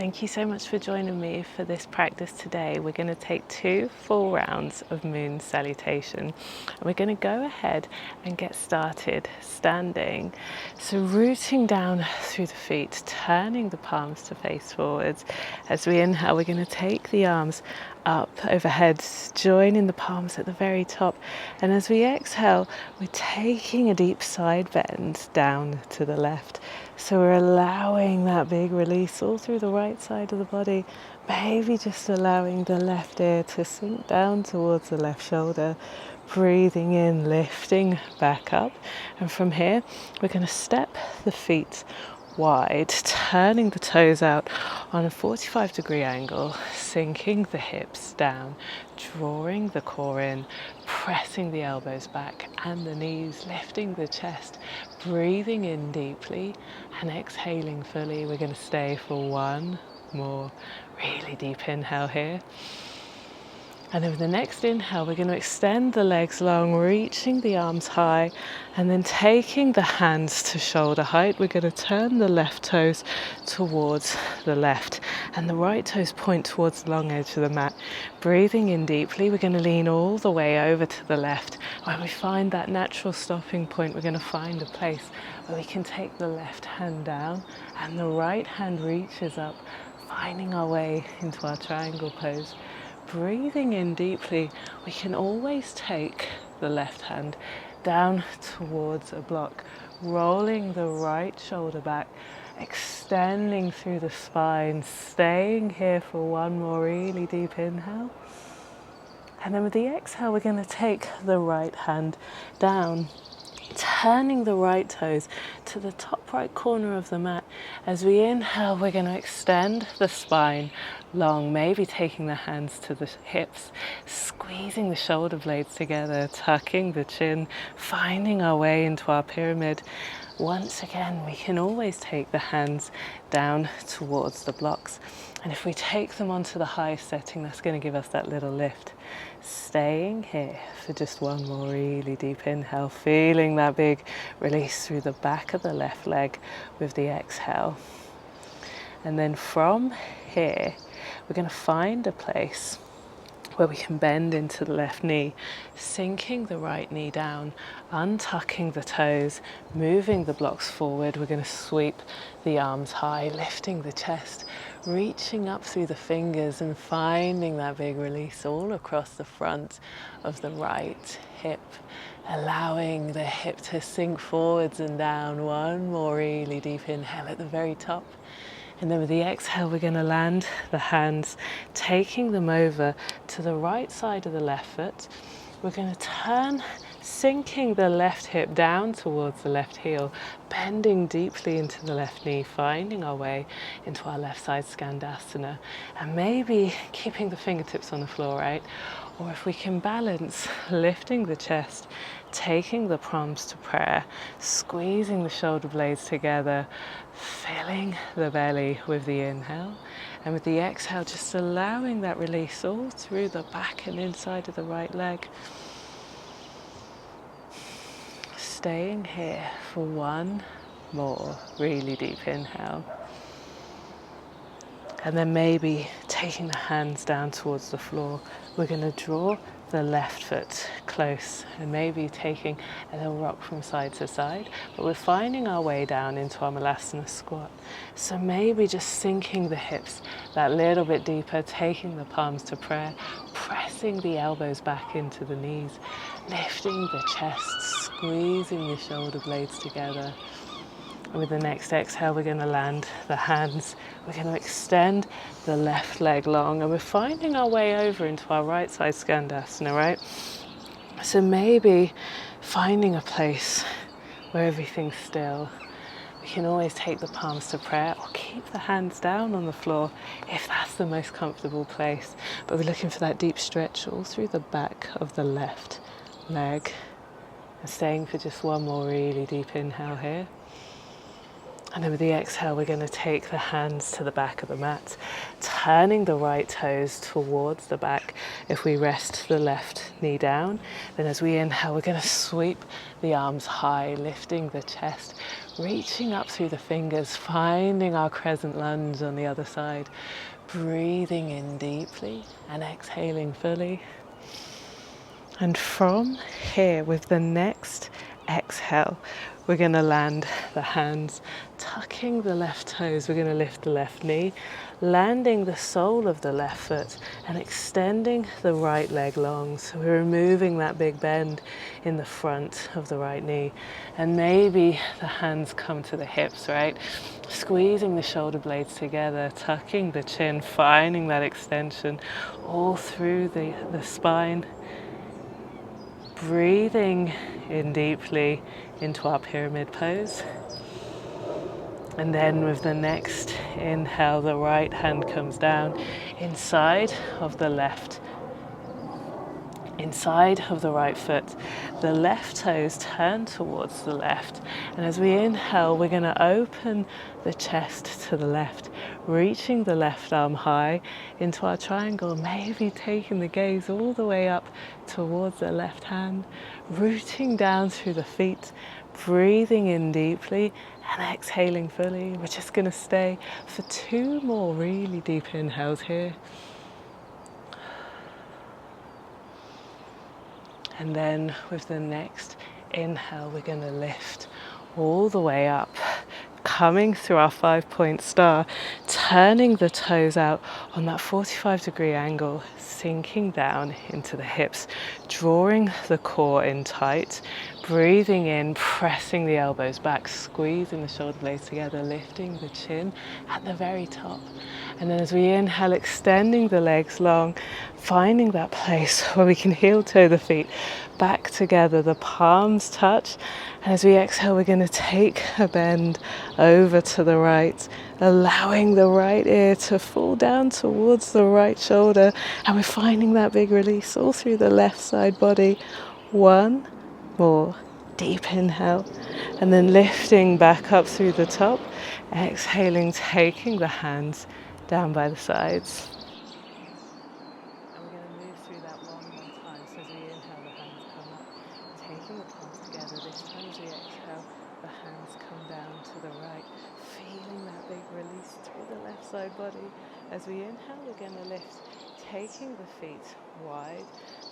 Thank you so much for joining me for this practice today. We're going to take 2 full rounds of moon salutation, and we're going to go ahead and get started standing. So rooting down through the feet, turning the palms to face forwards. As we inhale, we're going to take the arms up overhead, joining the palms at the very top. And as we exhale, we're taking a deep side bend down to the left. So we're allowing that big release all through the right side of the body, maybe just allowing the left ear to sink down towards the left shoulder, breathing in, lifting back up. And from here, we're going to step the feet wide, turning the toes out on a 45-degree angle, sinking the hips down, drawing the core in, pressing the elbows back and the knees, lifting the chest, breathing in deeply and exhaling fully. We're going to stay for one more really deep inhale here. And then with the next inhale, we're going to extend the legs long, reaching the arms high, and then taking the hands to shoulder height. We're going to turn the left toes towards the left, and the right toes point towards the long edge of the mat. Breathing in deeply, we're going to lean all the way over to the left. When we find that natural stopping point, we're going to find a place where we can take the left hand down, and the right hand reaches up, finding our way into our triangle pose. Breathing in deeply, we can always take the left hand down towards a block, rolling the right shoulder back, extending through the spine, staying here for one more really deep inhale. And then with the exhale, we're going to take the right hand down, turning the right toes to the top right corner of the mat. As we inhale, we're going to extend the spine long, maybe taking the hands to the hips, squeezing the shoulder blades together, tucking the chin, finding our way into our pyramid. Once again, we can always take the hands down towards the blocks. And if we take them onto the highest setting, that's going to give us that little lift. Staying here for just one more really deep inhale, feeling that big release through the back of the left leg with the exhale. And then from here, we're going to find a place where we can bend into the left knee, sinking the right knee down, untucking the toes, moving the blocks forward. We're going to sweep the arms high, lifting the chest, reaching up through the fingers and finding that big release all across the front of the right hip, allowing the hip to sink forwards and down. One more really deep inhale at the very top. And then with the exhale, we're going to land the hands, taking them over to the right side of the left foot. We're going to turn, sinking the left hip down towards the left heel, bending deeply into the left knee, finding our way into our left side Skandasana, and maybe keeping the fingertips on the floor, right? Or if we can balance, lifting the chest, taking the palms to prayer, squeezing the shoulder blades together, filling the belly with the inhale, and with the exhale, just allowing that release all through the back and inside of the right leg. Staying here for one more really deep inhale. And then maybe taking the hands down towards the floor, we're going to draw the left foot close and maybe taking a little rock from side to side, but we're finding our way down into our Malasana squat. So maybe just sinking the hips that little bit deeper, taking the palms to prayer, pressing the elbows back into the knees, lifting the chest, squeezing the shoulder blades together. And with the next exhale, we're going to land the hands. We're going to extend the left leg long, and we're finding our way over into our right side Skandasana, right? So maybe finding a place where everything's still. We can always take the palms to prayer or keep the hands down on the floor if that's the most comfortable place. But we're looking for that deep stretch all through the back of the left leg. And staying for just one more really deep inhale here. And then with the exhale, we're going to take the hands to the back of the mat, turning the right toes towards the back. If we rest the left knee down, then as we inhale, we're going to sweep the arms high, lifting the chest, reaching up through the fingers, finding our crescent lunge on the other side, breathing in deeply and exhaling fully. And from here, with the next exhale, we're going to land the hands, tucking the left toes. We're going to lift the left knee, landing the sole of the left foot and extending the right leg long. So we're removing that big bend in the front of the right knee. And maybe the hands come to the hips, right? Squeezing the shoulder blades together, tucking the chin, finding that extension all through the spine. Breathing in deeply into our pyramid pose. And then with the next inhale, the right hand comes down inside of the left, inside of the right foot. The left toes turn towards the left. And as we inhale, we're going to open the chest to the left, reaching the left arm high into our triangle, maybe taking the gaze all the way up towards the left hand, rooting down through the feet, breathing in deeply and exhaling fully. We're just going to stay for 2 more really deep inhales here. And then with the next inhale, we're going to lift all the way up, coming through our 5-point star, turning the toes out on that 45-degree angle, sinking down into the hips, drawing the core in tight, breathing in, pressing the elbows back, squeezing the shoulder blades together, lifting the chin at the very top. And then as we inhale, extending the legs long, finding that place where we can heel toe the feet back together, the palms touch. And as we exhale, we're going to take a bend over to the right, allowing the right ear to fall down towards the right shoulder. And we're finding that big release all through the left side body. 1 more deep inhale, and then lifting back up through the top, exhaling, taking the hands down by the sides. And we're going to move through that one more time. So as we inhale, the hands come up, taking the palms together. This time as we exhale, the hands come down to the right, feeling that big release through the left side body. As we inhale, we're going to lift, taking the feet wide,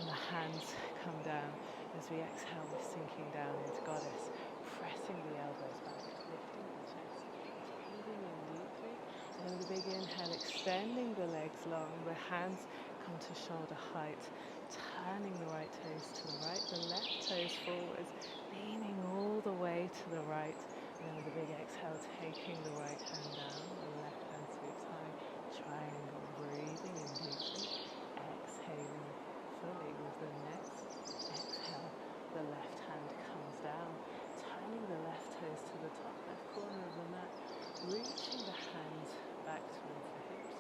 and the hands come down. As we exhale, we're sinking down into goddess, pressing the elbows back, lifting the chest, breathing in deeply. And then with a big inhale, extending the legs long, the hands come to shoulder height, turning the right toes to the right, the left toes forwards, leaning all the way to the right. And then with a big exhale, taking the right hand down, the left hand sweeps high, triangle, breathing in deeply, exhaling fully with the next exhale. The left hand comes down, turning the left toes to the top left corner of the mat, reaching the hands back towards the hips,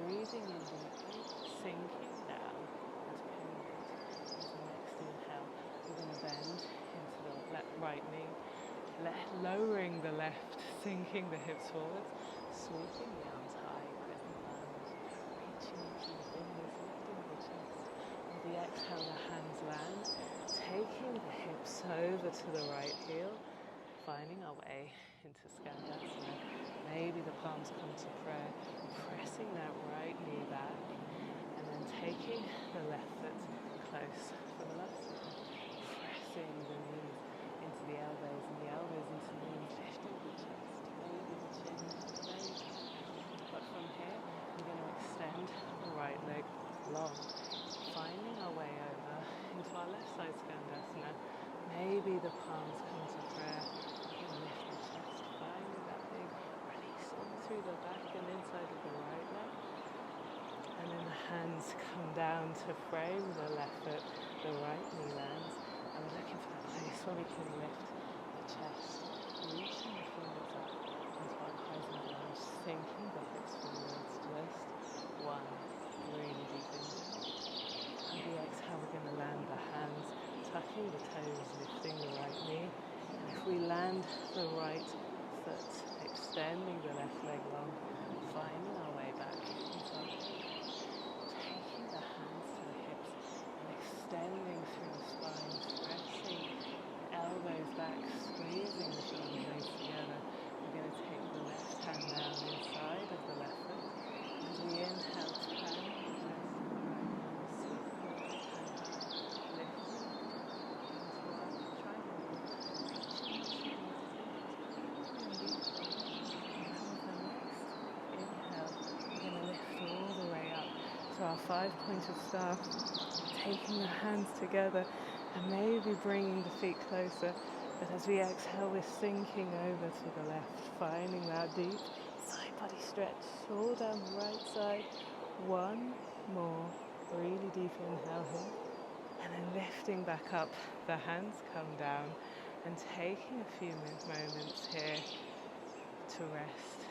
breathing in deeply, sinking down into pyramid. With the next inhale, we're going to bend into the right knee, lowering the left, sinking the hips forwards, sweeping the arms high, crescent lunge, reaching up through the fingers, lifting the chest. With the exhale, the hands land, taking the hips over to the right heel, finding our way into Skandasana. Maybe the palms come to prayer, pressing that right knee back, and then taking the left foot close for the last one, pressing the knees into the elbows and the elbows into the knees, lifting the chest, maybe the chin, very good. But from here, we're going to extend the right leg long, finding our way over into our left side Skandasana. Maybe the palms come to prayer, lift the chest, finding that big release all through the back and inside of the right leg. And then the hands come down to frame the left foot, the right knee lands, and we're looking for that place where we can lift the chest, reaching the fingers up into our crescent lunge, sinking the hips forwards, twist, 1, really deep inhale. And the exhale, we're going to land the hands, tucking the toes, lifting the right knee. And if we land the right foot extending the left leg long, finding our way back into our taking the hands to the hips and extending through the spine, pressing the elbows back, squeezing the shoulder blades together. We're going to take the left hand down inside of the left foot. As we inhale, turn the chest to the right, sweeping the right hand high, lifting into our triangle, reaching into the midseat, breathing deeply. And with the next inhale, we're going to lift all the way up to our 5-pointed star, taking the hands together and maybe bringing the feet closer. But as we exhale, we're sinking over to the left, finding that deep side body stretch all down the right side. One more really deep inhale here. And then lifting back up, the hands come down and taking a few moments here to rest.